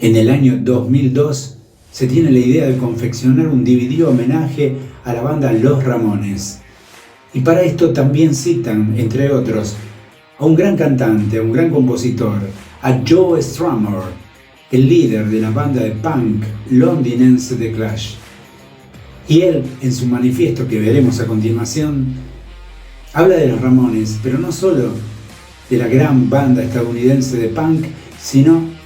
En el año 2002 se tiene la idea de confeccionar un DVD homenaje a la banda Los Ramones. Y para esto también citan, entre otros, a un gran cantante, a un gran compositor, a Joe Strummer, el líder de la banda de punk londinense The Clash. Y él, en su manifiesto que veremos a continuación, habla de los Ramones, pero no solo de la gran banda estadounidense de punk, sino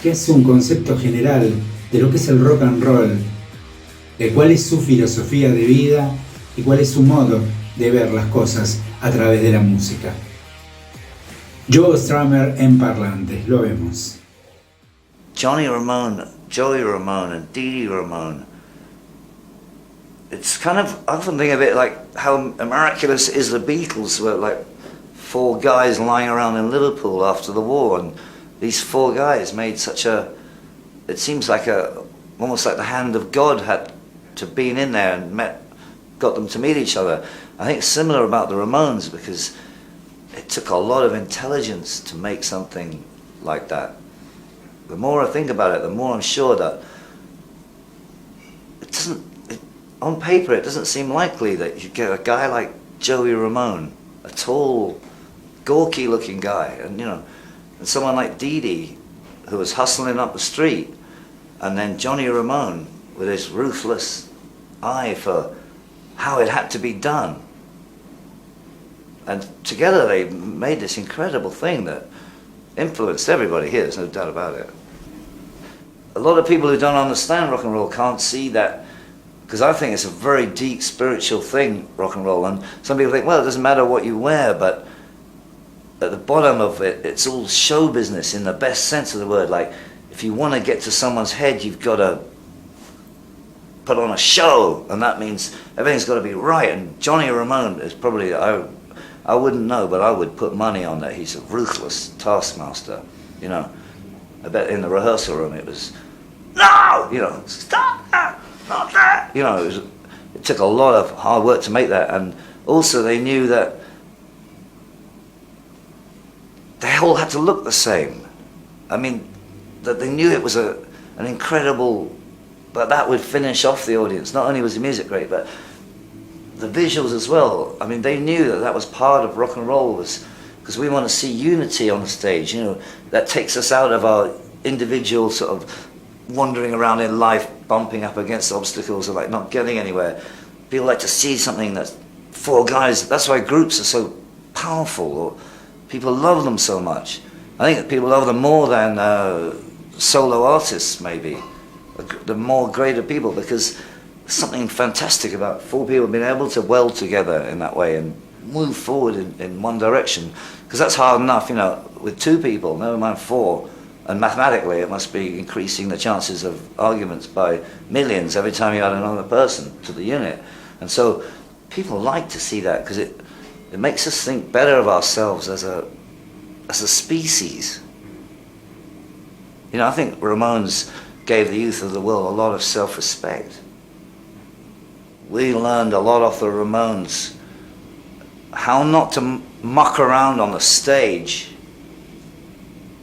que hace un concepto general de lo que es el rock and roll, de cuál es su filosofía de vida y cuál es su modo de ver las cosas a través de la música. Joe Strummer en parlantes, lo vemos. Johnny Ramone, Joey Ramone and Dee Dee Ramone. It's kind of, I often think of it like how miraculous is the Beatles were like 4 guys lying around in Liverpool after the war, and these 4 guys made such a, it seems like almost like the hand of God had to been in there and got them to meet each other. I think it's similar about the Ramones, because it took a lot of intelligence to make something like that. The more I think about it, the more I'm sure that on paper it doesn't seem likely that you get a guy like Joey Ramone, a tall, gawky looking guy, and and someone like Dee Dee, who was hustling up the street, and then Johnny Ramone with his ruthless eye for how it had to be done. And together they made this incredible thing that influenced everybody here, there's no doubt about it. A lot of people who don't understand rock and roll can't see that, because I think it's a very deep spiritual thing, rock and roll, and some people think, well, it doesn't matter what you wear, but at the bottom of it, it's all show business in the best sense of the word. Like, if you want to get to someone's head, you've got to put on a show, and that means everything's got to be right. And Johnny Ramone is probably, I wouldn't know, but I would put money on that. He's a ruthless taskmaster, I bet in the rehearsal room it was, no, stop that, not that. It took a lot of hard work to make that, and also they knew that they all had to look the same. I mean, that they knew it was an incredible, but that would finish off the audience. Not only was the music great, but the visuals as well. I mean, they knew that was part of rock and roll, was because we want to see unity on the stage. That takes us out of our individual sort of wandering around in life, bumping up against obstacles, or like not getting anywhere. People like to see something that's 4 guys. That's why groups are so powerful, or people love them so much. I think that people love them more than solo artists, maybe. The more greater people, because there's something fantastic about 4 people being able to weld together in that way and move forward in one direction. Because that's hard enough, with 2 people, never mind 4. And mathematically, it must be increasing the chances of arguments by millions every time you add another person to the unit. And so people like to see that, because it makes us think better of ourselves as a species. I think Ramones gave the youth of the world a lot of self-respect. We learned a lot off the Ramones, how not to muck around on the stage.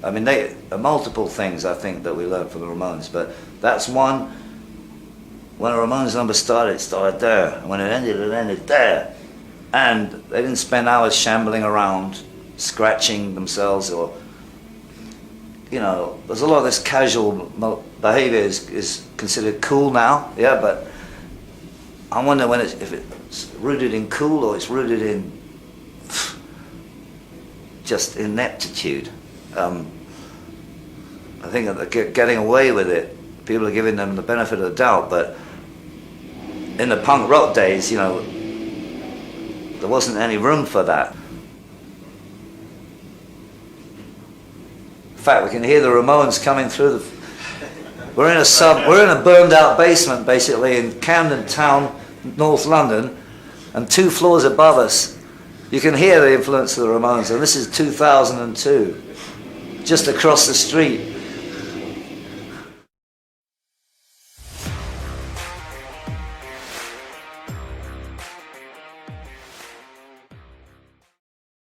I mean, they are multiple things I think that we learned from the Ramones, but that's one. When a Ramones number started, it started there. And when it ended there. And they didn't spend hours shambling around, scratching themselves, or, there's a lot of this casual behavior is considered cool now, yeah, but I wonder if it's rooted in cool, or it's rooted in just ineptitude. I think that they're getting away with it. People are giving them the benefit of the doubt, but in the punk rock days, there wasn't any room for that. In fact, we can hear the Ramones coming through we're in a burned out basement basically in Camden Town, North London, and 2 floors above us you can hear the influence of the Ramones, and this is 2002, just across the street.